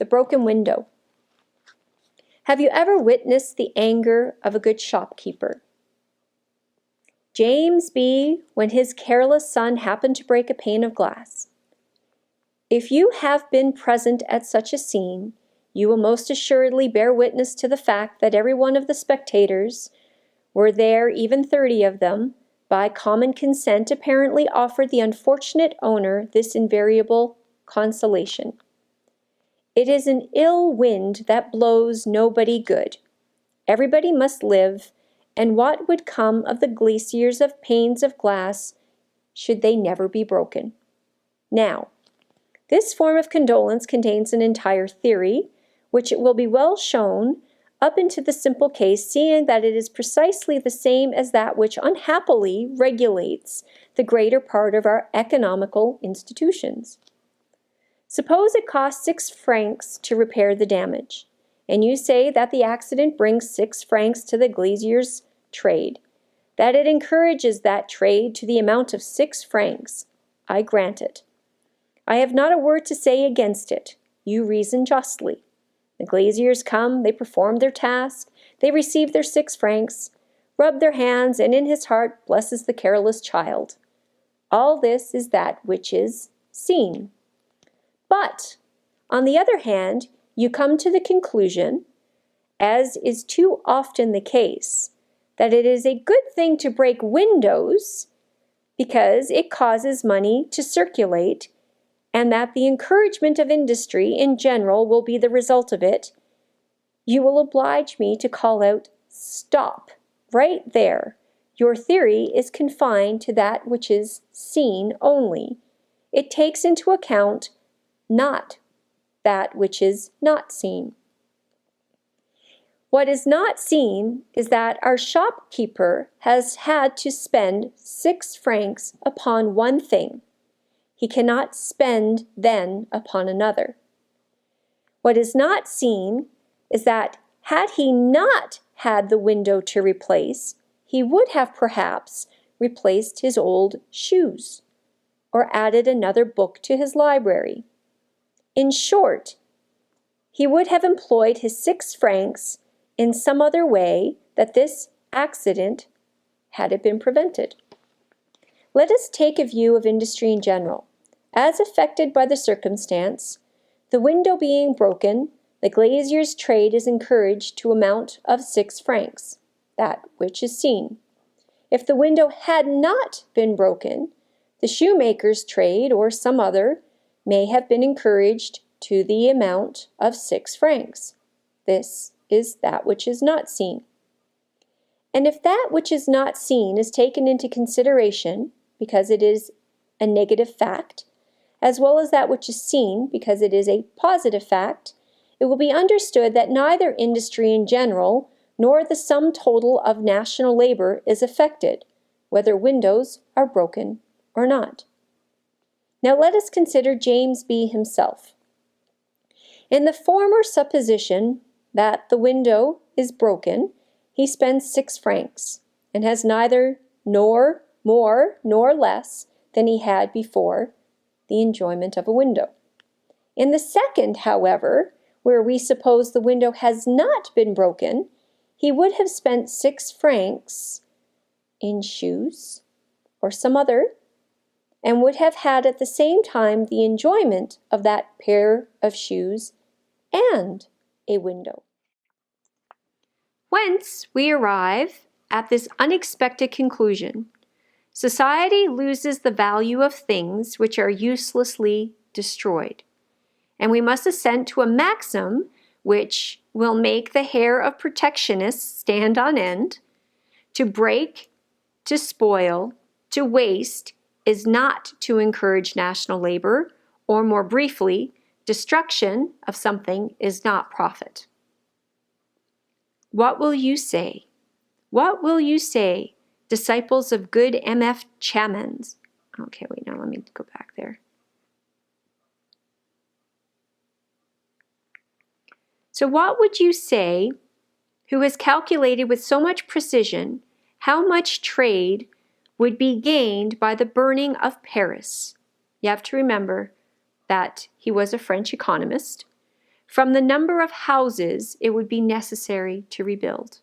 the broken window. Have you ever witnessed the anger of a good shopkeeper? James B., when his careless son happened to break a pane of glass. If you have been present at such a scene, you will most assuredly bear witness to the fact that every one of the spectators, were there even 30 of them, by common consent apparently offered the unfortunate owner this invariable consolation. It is an ill wind that blows nobody good. Everybody must live, and what would come of the glaciers of panes of glass should they never be broken? Now, this form of condolence contains an entire theory, which it will be well shown up into the simple case, seeing that it is precisely the same as that which unhappily regulates the greater part of our economical institutions. Suppose it costs 6 francs to repair the damage, and you say that the accident brings 6 francs to the glazier's trade, that it encourages that trade to the amount of 6 francs. I grant it. I have not a word to say against it. You reason justly. The glaziers come, they perform their task, they receive their 6 francs, rub their hands, and in his heart blesses the careless child. All this is that which is seen. But, on the other hand, you come to the conclusion, as is too often the case, that it is a good thing to break windows because it causes money to circulate, and that the encouragement of industry in general will be the result of it. You will oblige me to call out, "Stop!" right there. Your theory is confined to that which is seen only. It takes into account not that which is not seen. What is not seen is that our shopkeeper has had to spend 6 francs upon one thing. He cannot spend then upon another. What is not seen is that had he not had the window to replace, he would have perhaps replaced his old shoes, or added another book to his library. In short, he would have employed his 6 francs in some other way that this accident had it been prevented. Let us take a view of industry in general. As affected by the circumstance, the window being broken, the glazier's trade is encouraged to amount of 6 francs, that which is seen. If the window had not been broken, the shoemaker's trade or some other may have been encouraged to the amount of 6 francs. This is that which is not seen. And if that which is not seen is taken into consideration, because it is a negative fact, as well as that which is seen, because it is a positive fact, it will be understood that neither industry in general nor the sum total of national labor is affected, whether windows are broken or not. Now let us consider James B. himself. In the former supposition that the window is broken, he spends 6 francs, and has neither nor more nor less than he had before the enjoyment of a window. In the second, however, where we suppose the window has not been broken, he would have spent 6 francs in shoes or some other, and would have had at the same time the enjoyment of that pair of shoes and a window. Whence we arrive at this unexpected conclusion: society loses the value of things which are uselessly destroyed. And we must assent to a maxim which will make the hair of protectionists stand on end: to break, to spoil, to waste is not to encourage national labor, or more briefly, destruction of something is not profit. What will you say? What will you say, disciples of good M.F. Chamans? Okay, wait, now let me go back there. So what would you say, who has calculated with so much precision how much trade would be gained by the burning of Paris? You have to remember that he was a French economist. from the number of houses it would be necessary to rebuild.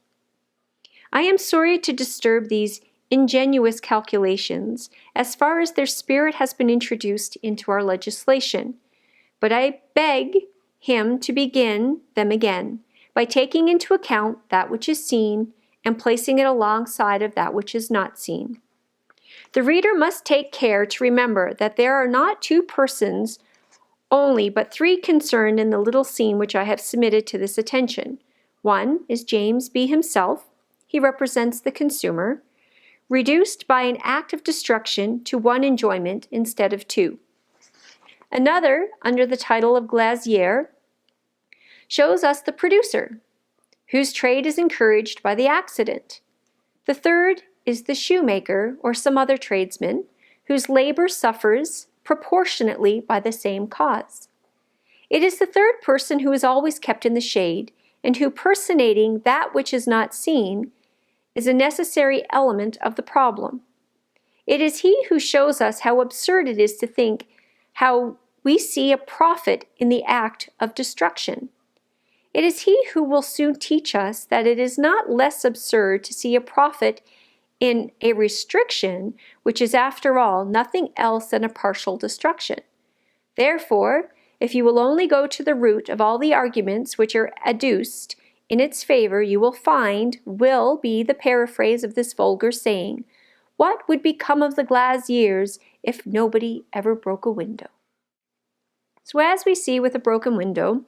I am sorry to disturb these ingenuous calculations as far as their spirit has been introduced into our legislation, but I beg him to begin them again by taking into account that which is seen and placing it alongside of that which is not seen. The reader must take care to remember that there are not two persons only, but three concerned in the little scene which I have submitted to this attention. One is James B. himself. He represents the consumer, reduced by an act of destruction to one enjoyment instead of two. Another, under the title of glazier, shows us the producer, whose trade is encouraged by the accident. The third is the shoemaker or some other tradesman, whose labor suffers proportionately by the same cause. It is the third person who is always kept in the shade, and who, personating that which is not seen, is a necessary element of the problem. It is he who shows us how absurd it is to think how we see a profit in the act of destruction. It is he who will soon teach us that it is not less absurd to see a profit in a restriction, which is after all nothing else than a partial destruction. Therefore, if you will only go to the root of all the arguments which are adduced in its favor, you will be the paraphrase of this vulgar saying, "What would become of the glaziers if nobody ever broke a window?" So as we see with a broken window,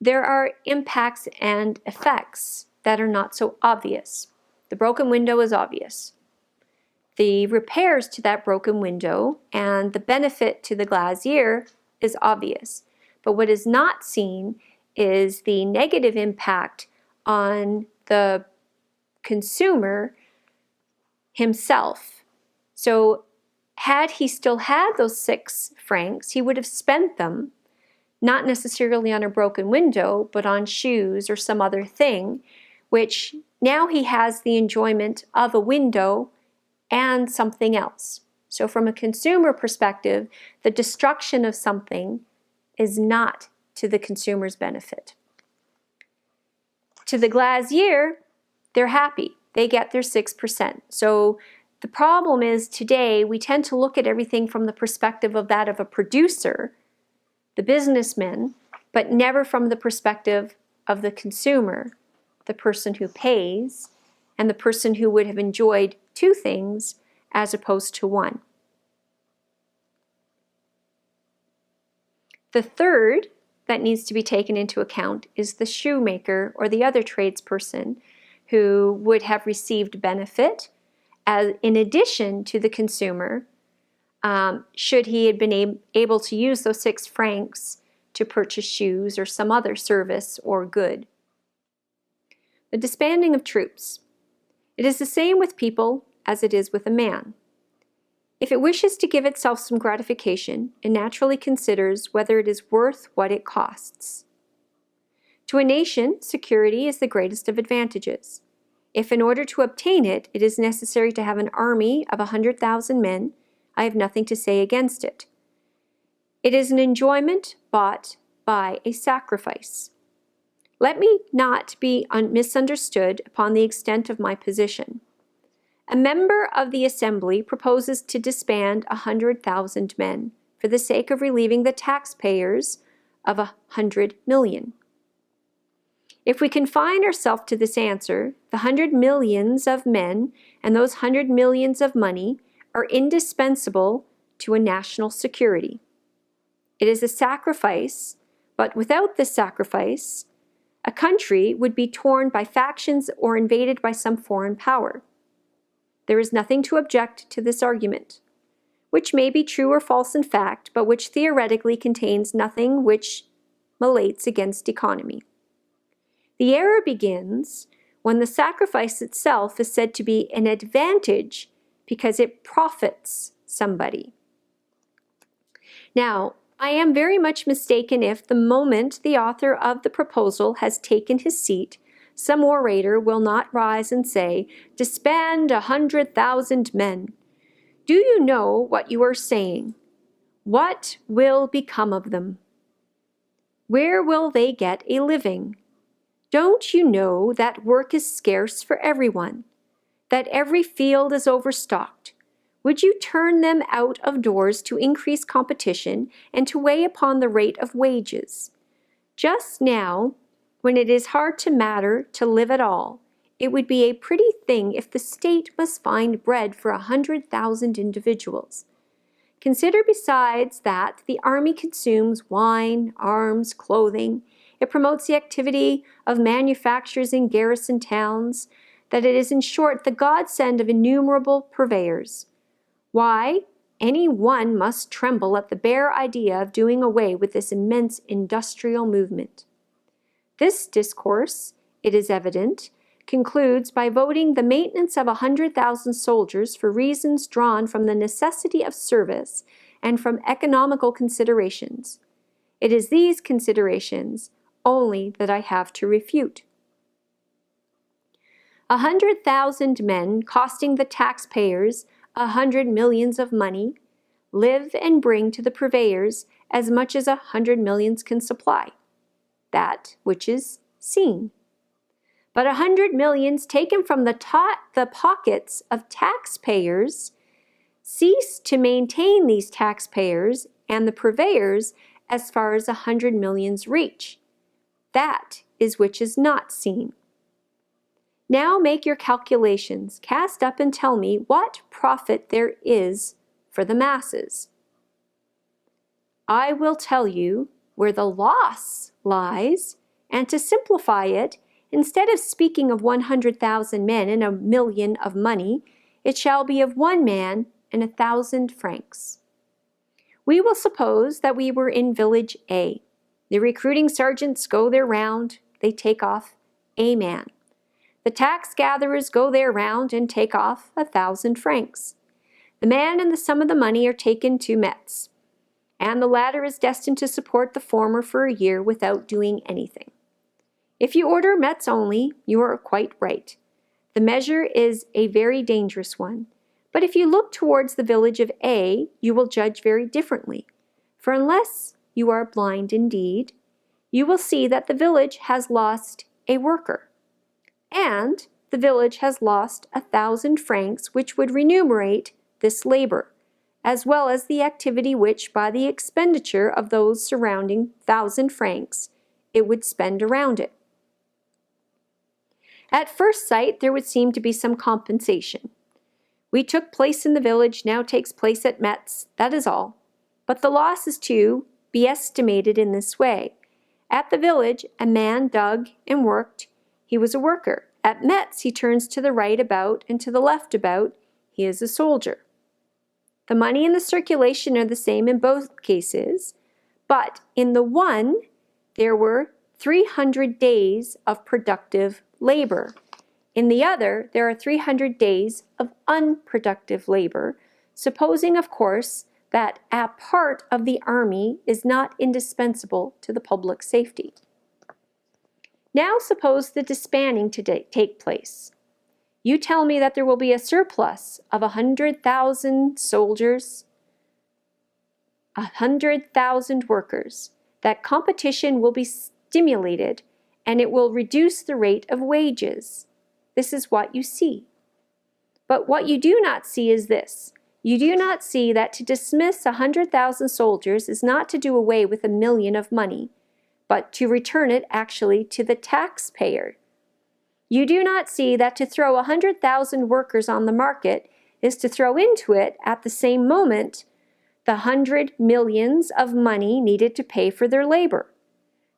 there are impacts and effects that are not so obvious. The broken window is obvious. The repairs to that broken window and the benefit to the glazier is obvious. But what is not seen is the negative impact on the consumer himself. So had he still had those 6 francs, he would have spent them not necessarily on a broken window, but on shoes or some other thing, which now he has the enjoyment of a window and something else. So from a consumer perspective, the destruction of something is not to the consumer's benefit. To the glazier, they're happy. They get their 6%. So the problem is today we tend to look at everything from the perspective of that of a producer, the businessman, but never from the perspective of the consumer, the person who pays, and the person who would have enjoyed 2 things as opposed to 1. The third that needs to be taken into account is the shoemaker or the other tradesperson who would have received benefit as in addition to the consumer, should he had been able to use those 6 francs to purchase shoes or some other service or good. The disbanding of troops. It is the same with people as it is with a man. If it wishes to give itself some gratification, it naturally considers whether it is worth what it costs. To a nation, security is the greatest of advantages. If in order to obtain it, it is necessary to have an army of 100,000 men, I have nothing to say against it. It is an enjoyment bought by a sacrifice. Let me not be misunderstood upon the extent of my position. A member of the Assembly proposes to disband 100,000 men for the sake of relieving the taxpayers of 100 million. If we confine ourselves to this answer, the 100 millions of men and those 100 millions of money are indispensable to a national security. It is a sacrifice, but without this sacrifice, a country would be torn by factions or invaded by some foreign power. There is nothing to object to this argument, which may be true or false in fact, but which theoretically contains nothing which militates against economy. The error begins when the sacrifice itself is said to be an advantage because it profits somebody. Now, I am very much mistaken if the moment the author of the proposal has taken his seat, some orator will not rise and say, "Disband 100,000 men." Do you know what you are saying? What will become of them? Where will they get a living? Don't you know that work is scarce for everyone, that every field is overstocked? Would you turn them out of doors to increase competition and to weigh upon the rate of wages? Just now, when it is hard to matter to live at all, it would be a pretty thing if the state must find bread for 100,000 individuals. Consider besides that the army consumes wine, arms, clothing. It promotes the activity of manufacturers in garrison towns, that it is in short the godsend of innumerable purveyors. Why, any one must tremble at the bare idea of doing away with this immense industrial movement. This discourse, it is evident, concludes by voting the maintenance of 100,000 soldiers for reasons drawn from the necessity of service and from economical considerations. It is these considerations only that I have to refute. 100,000 men, costing the taxpayers 100 millions of money, live and bring to the purveyors as much as 100 millions can supply, that which is seen. But 100 millions taken from the pockets of taxpayers cease to maintain these taxpayers and the purveyors as far as 100 millions reach. That is which is not seen. Now make your calculations, cast up and tell me what profit there is for the masses. I will tell you where the loss lies, and to simplify it, instead of speaking of 100,000 men and 1 million of money, it shall be of 1 man and 1,000 francs. We will suppose that we were in village A. The recruiting sergeants go their round, they take off a man. The tax gatherers go their round and take off 1,000 francs. The man and the sum of the money are taken to Metz, and the latter is destined to support the former for a year without doing anything. If you order Metz only, you are quite right. The measure is a very dangerous one. But if you look towards the village of A, you will judge very differently. For unless you are blind indeed, you will see that the village has lost a worker. And the village has lost 1,000 francs, which would remunerate this labor, as well as the activity which, by the expenditure of those surrounding 1,000 francs, it would spend around it. At first sight, there would seem to be some compensation. We took place in the village, now takes place at Metz, that is all. But the loss is to be estimated in this way. At the village, a man dug and worked, he was a worker. At Metz, he turns to the right about and to the left about, he is a soldier. The money and the circulation are the same in both cases, but in the one, there were 300 days of productive labor. In the other, there are 300 days of unproductive labor, supposing, of course, that a part of the army is not indispensable to the public safety. Now suppose the disbanding to take place. You tell me that there will be a surplus of 100,000 soldiers, 100,000 workers, that competition will be stimulated and it will reduce the rate of wages. This is what you see. But what you do not see is this. You do not see that to dismiss 100,000 soldiers is not to do away with 1 million of money, but to return it actually to the taxpayer. You do not see that to throw 100,000 workers on the market is to throw into it at the same moment the 100 millions of money needed to pay for their labor.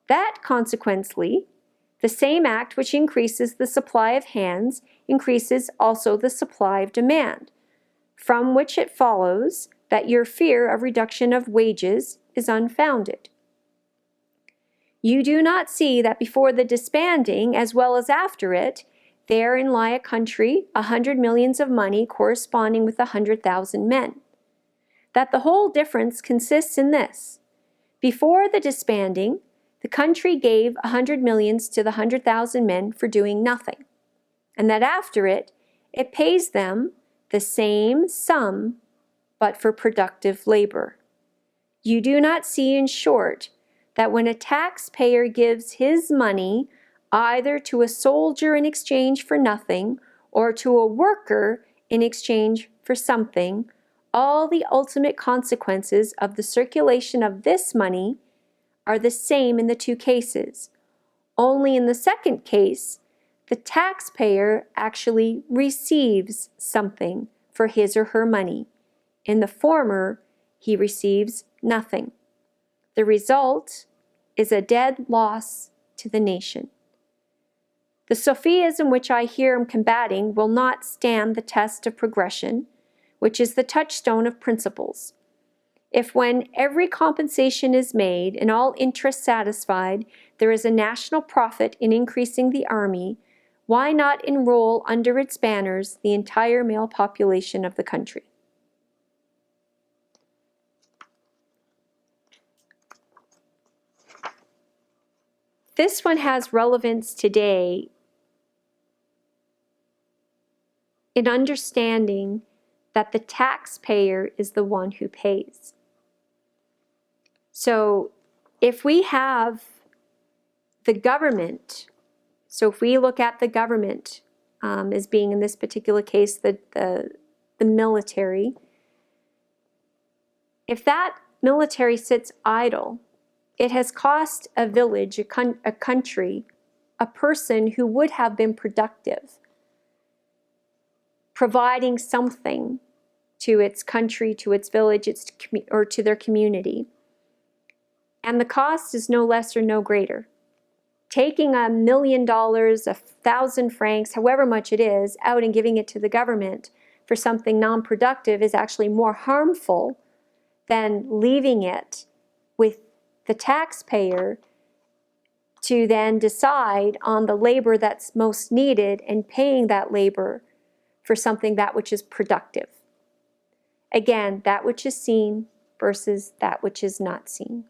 That, consequently, the same act which increases the supply of hands increases also the supply of demand, from which it follows that your fear of reduction of wages is unfounded. You do not see that before the disbanding, as well as after it, therein lie a country, 100 millions of money corresponding with 100,000 men. That the whole difference consists in this. Before the disbanding, the country gave 100 millions to the 100,000 men for doing nothing, and that after it, it pays them the same sum, but for productive labor. You do not see, in short, that when a taxpayer gives his money either to a soldier in exchange for nothing or to a worker in exchange for something, all the ultimate consequences of the circulation of this money are the same in the two cases. Only in the second case, the taxpayer actually receives something for his or her money. In the former, he receives nothing. The result is a dead loss to the nation. The Sophism which I here am combating will not stand the test of progression, which is the touchstone of principles. If when every compensation is made and all interests satisfied, there is a national profit in increasing the army, why not enroll under its banners the entire male population of the country? This one has relevance today in understanding that the taxpayer is the one who pays. So if we have the government, so if we look at the government as being in this particular case the military, if that military sits idle, it has cost a village, a country, a person who would have been productive, providing something to its country, to its village, or to their community. And the cost is no less or no greater. Taking $1 million, 1,000 francs, however much it is, out and giving it to the government for something non-productive is actually more harmful than leaving it with the taxpayer to then decide on the labor that's most needed and paying that labor for something that which is productive. Again, that which is seen versus that which is not seen.